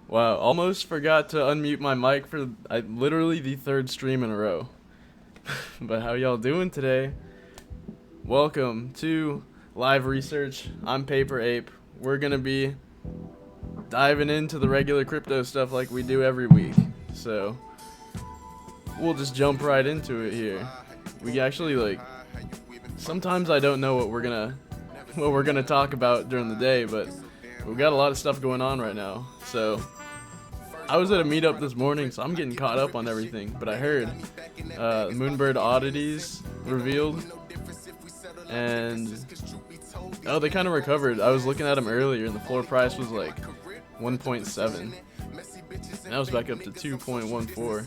Wow, almost forgot to unmute my mic for literally the third stream in a row. But how y'all doing today? Welcome to Live Research. I'm Paper Ape. We're gonna be diving into the regular crypto stuff like we do every week. So we'll just jump right into it here. We actually sometimes I don't know what we're gonna talk about during the day, but we've got a lot of stuff going on right now. So I was at a meetup this morning, so I'm getting caught up on everything. But I heard Moonbird Oddities revealed, and oh, they kind of recovered. I was looking at them earlier, and the floor price was like 1.7. Now it's back up to 2.14.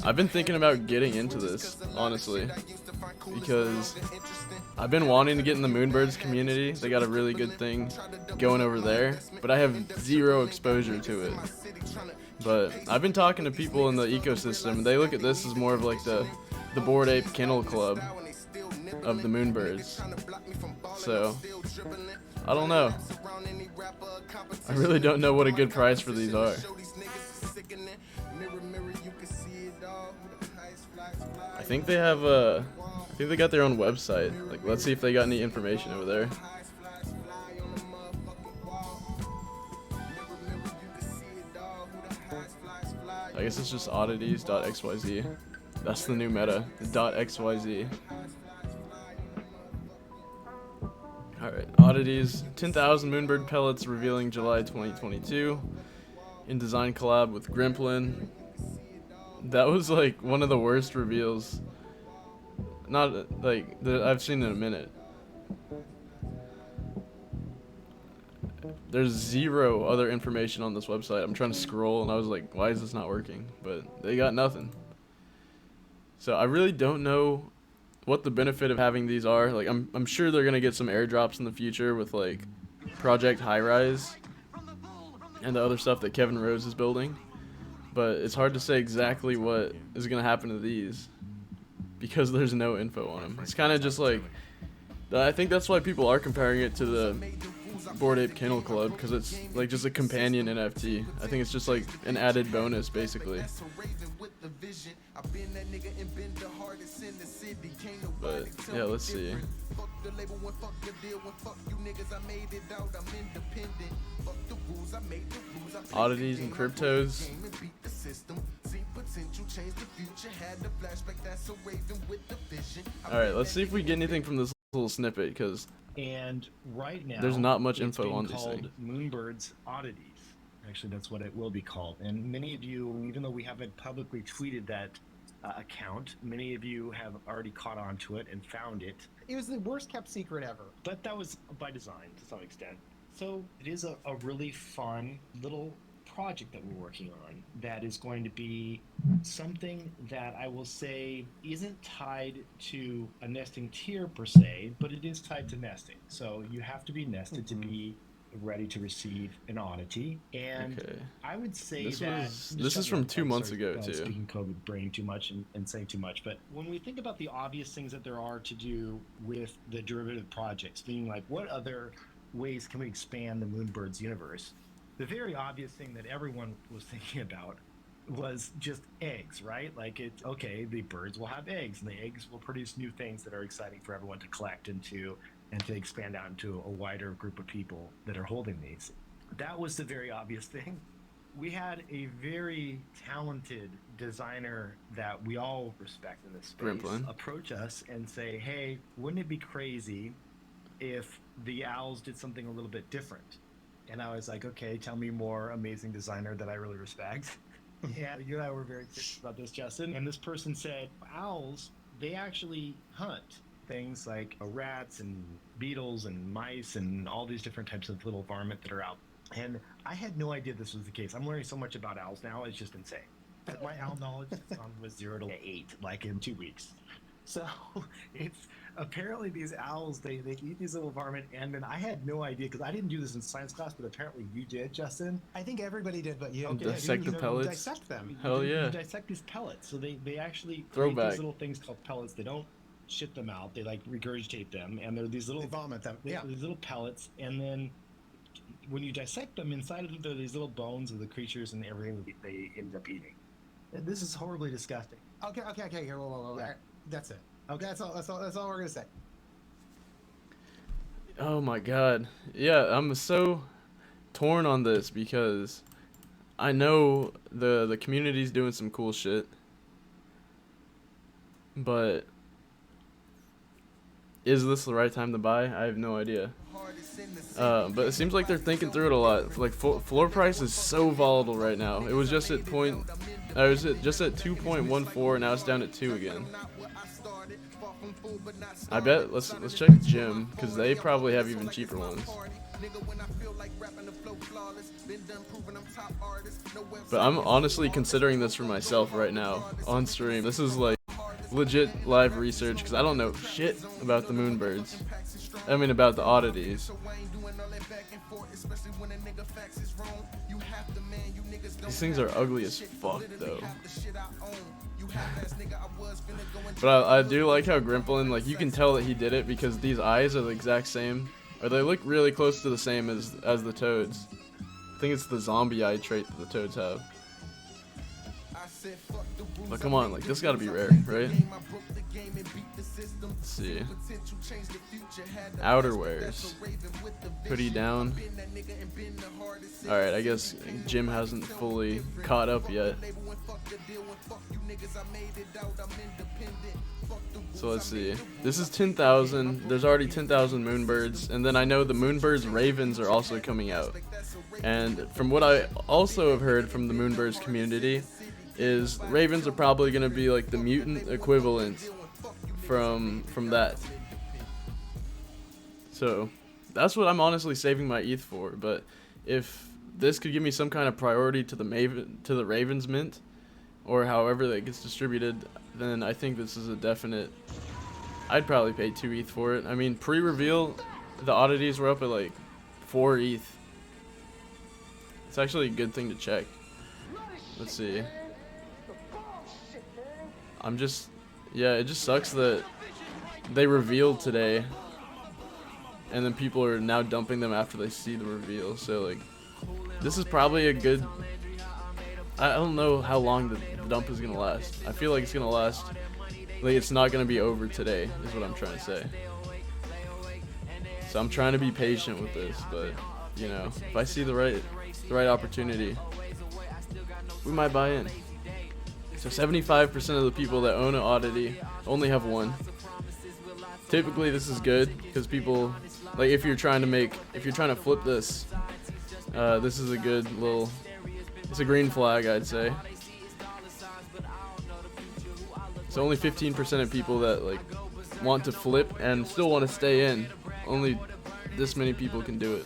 I've been thinking about getting into this, honestly, because I've been wanting to get in the Moonbirds community. They got a really good thing going over there, but I have zero exposure to it. But I've been talking to people in the ecosystem, and they look at this as more of like the Bored Ape Kennel Club of the Moonbirds. So, I don't know. I really don't know what a good price for these are. I think they have I think they got their own website. Like, let's see if they got any information over there. I guess it's just oddities.xyz. That's the new meta. .xyz. Alright, oddities. 10,000 Moonbird pellets revealing July 2022. In design collab with Grimplin. That was like one of the worst reveals. Not like that I've seen in a minute. There's zero other information on this website. I'm trying to scroll and I was like, why is this not working? But they got nothing. So I really don't know what the benefit of having these are. Like I'm sure they're gonna get some airdrops in the future with like Project High Rise and the other stuff that Kevin Rose is building. But it's hard to say exactly what is gonna happen to these because there's no info on them. It's kind of just like I think that's why people are comparing it to the Bored Ape Kennel Club, because it's like just a companion NFT. I think it's just like an added bonus, basically. But yeah, let's see. Oddities and cryptos. Alright, let's see if we get anything from this little snippet, because and right now there's not much it's info being on these called things. Moonbirds Oddities. Actually, that's what it will be called. And many of you, even though we haven't publicly tweeted that account, many of you have already caught on to it and found it. It was the worst kept secret ever. But that was by design to some extent. So it is a really fun little project that we're working on that is going to be something that I will say isn't tied to a nesting tier per se, but it is tied to nesting. So you have to be nested to be ready to receive an oddity. And Okay. I would say this is from 2 months ago too. Speaking COVID brain too much and saying too much, but when we think about the obvious things that there are to do with the derivative projects, being like what other ways can we expand the Moonbirds universe? The very obvious thing that everyone was thinking about was just eggs, right? Like it's okay, the birds will have eggs, and the eggs will produce new things that are exciting for everyone to collect and to expand out into a wider group of people that are holding these. That was the very obvious thing. We had a very talented designer that we all respect in this space Grimplin approach us and say, hey, wouldn't it be crazy if the owls did something a little bit different? And I was like, okay, tell me more, amazing designer that I really respect. Yeah, you and I were very curious about this, Justin. And this person said, owls, they actually hunt things like rats and beetles and mice and all these different types of little varmint that are out. And I had no idea this was the case. I'm learning so much about owls now, it's just insane. My owl knowledge has gone with 0 to 8, like in 2 weeks. So it's apparently these owls, they eat these little varmint, and then I had no idea because I didn't do this in science class, but apparently you did, Justin. I think everybody did, but you okay, dissect the pellets. Dissect them. Hell yeah! You dissect these pellets, so they actually create these little things called pellets. They don't shit them out; they like regurgitate them, and they're these little they vomit them. These little pellets, and then when you dissect them, inside of them there are these little bones of the creatures and everything that they end up eating. And this is horribly disgusting. Okay. Here, whoa. Yeah. That's it. Okay. That's all we're gonna say. Oh my god. Yeah, I'm so torn on this because I know the community's doing some cool shit. But is this the right time to buy? I have no idea. But it seems like they're thinking through it a lot. Like floor price is so volatile right now. It was just at just at 2.14. Now it's down at 2 again. I bet let's check Gym because they probably have even cheaper ones. But I'm honestly considering this for myself right now on stream. This is like legit live research because I don't know shit about the Moonbirds. I mean about the Oddities. These things are ugly as fuck though. But I do like how Grimplin, like you can tell that he did it because these eyes are the exact same. Or they look really close to the same as the toads. I think it's the zombie eye trait that the toads have. But come on, like this gotta be rare, right? Let's see. Outerwears. Hoodie down. Alright, I guess Jim hasn't fully caught up yet. So let's see. This is 10,000. There's already 10,000 Moonbirds. And then I know the Moonbirds Ravens are also coming out. And from what I also have heard from the Moonbirds community, is Ravens are probably going to be like the mutant equivalent from that. So that's what I'm honestly saving my ETH for. But if this could give me some kind of priority to the Ravens mint, or however that gets distributed, then I think this is a definite. I'd probably pay 2 ETH for it. I mean, pre-reveal, the oddities were up at like 4 ETH. It's actually a good thing to check. Let's see. Yeah, it just sucks that they revealed today, and then people are now dumping them after they see the reveal. So like, this is probably a good. I don't know how long the dump is gonna last. I feel like it's gonna last. Like it's not gonna be over today, is what I'm trying to say. So I'm trying to be patient with this, but you know, if I see the right opportunity, we might buy in. So 75% of the people that own an oddity only have one. Typically, this is good because people, like, if you're trying to flip this, this is a good little. It's a green flag, I'd say. So only 15% of people that like want to flip and still want to stay in. Only this many people can do it.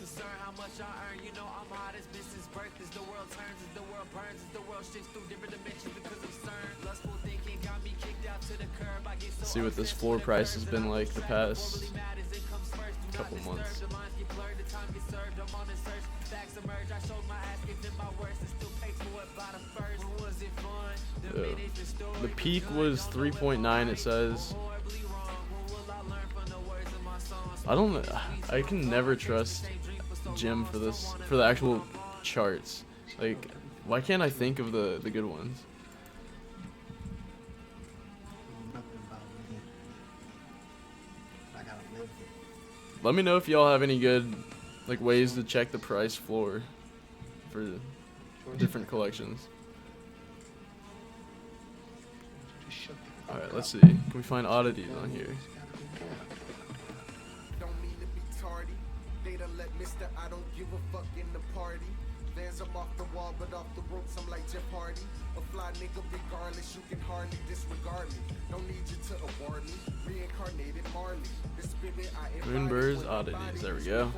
Let's see what this floor price has been like the past couple months. The peak was 3.9, it says. I can never trust Jim for the actual charts. Like, why can't I think of the good ones? Let me know if y'all have any good like ways to check the price floor for different collections. Alright, let's see. Can we find oddities on here? Vans, I'm off the wall, but off the ropes, I'm like Jeff Hardy. A fly nigga, regardless, you can hardly disregard me. Don't need you to award me. Reincarnated Marley. Moonbirds Oddities, there we go.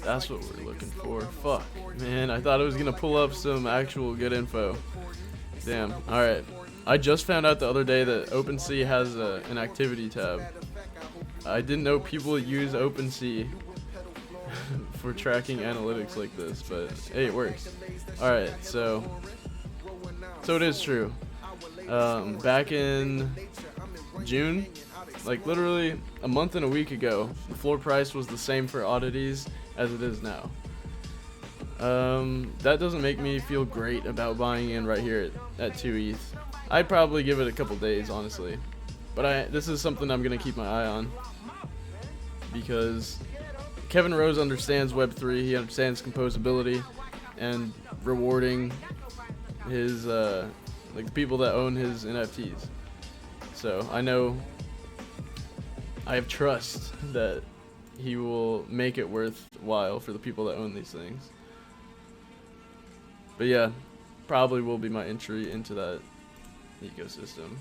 That's what we're looking for. Fuck, man, I thought I was gonna pull up some actual good info. Damn, alright. I just found out the other day that OpenSea has an activity tab. I didn't know people use OpenSea for tracking analytics like this, but hey, it works. Alright, so it is true. Back in June, like literally a month and a week ago, the floor price was the same for oddities as it is now. That doesn't make me feel great about buying in right here at 2 ETH. I'd probably give it a couple days, honestly. But this is something I'm going to keep my eye on. Because Kevin Rose understands Web3, he understands composability, and rewarding his, like the people that own his NFTs. So I know, I have trust that he will make it worthwhile for the people that own these things. But yeah, probably will be my entry into that ecosystem.